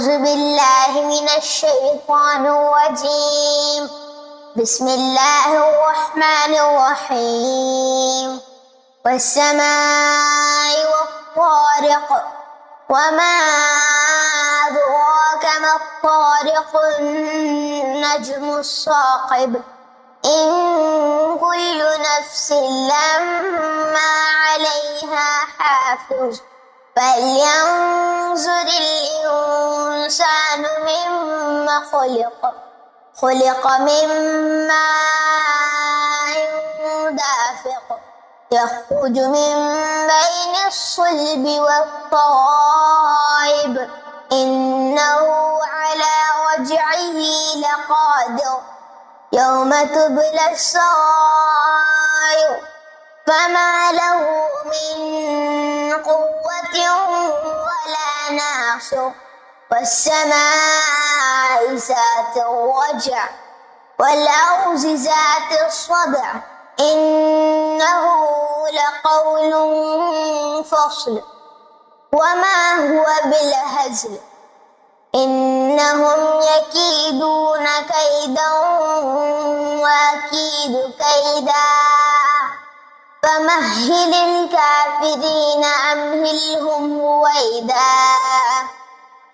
أعوذ بالله من الشيطان الرجيم. بسم الله الرحمن الرحيم. والسماء والطارق وما أدراك ما الطارق النجم الثاقب إن كل نفس لما عليها حافظ فلينظر الإنسان مما خلق من ماء دافق يخرج من بين الصلب والترائب إنه على رجعه لقادر يوم تبلى السرائر فما له من قوة ولا ناصر والسماء ذات الرجع والأرض ذات الصدع إنه لقول فصل وما هو بالهزل إنهم يكيدون كيدا وأكيد كيدا فمهل الكافرين أمهلهم رويدا.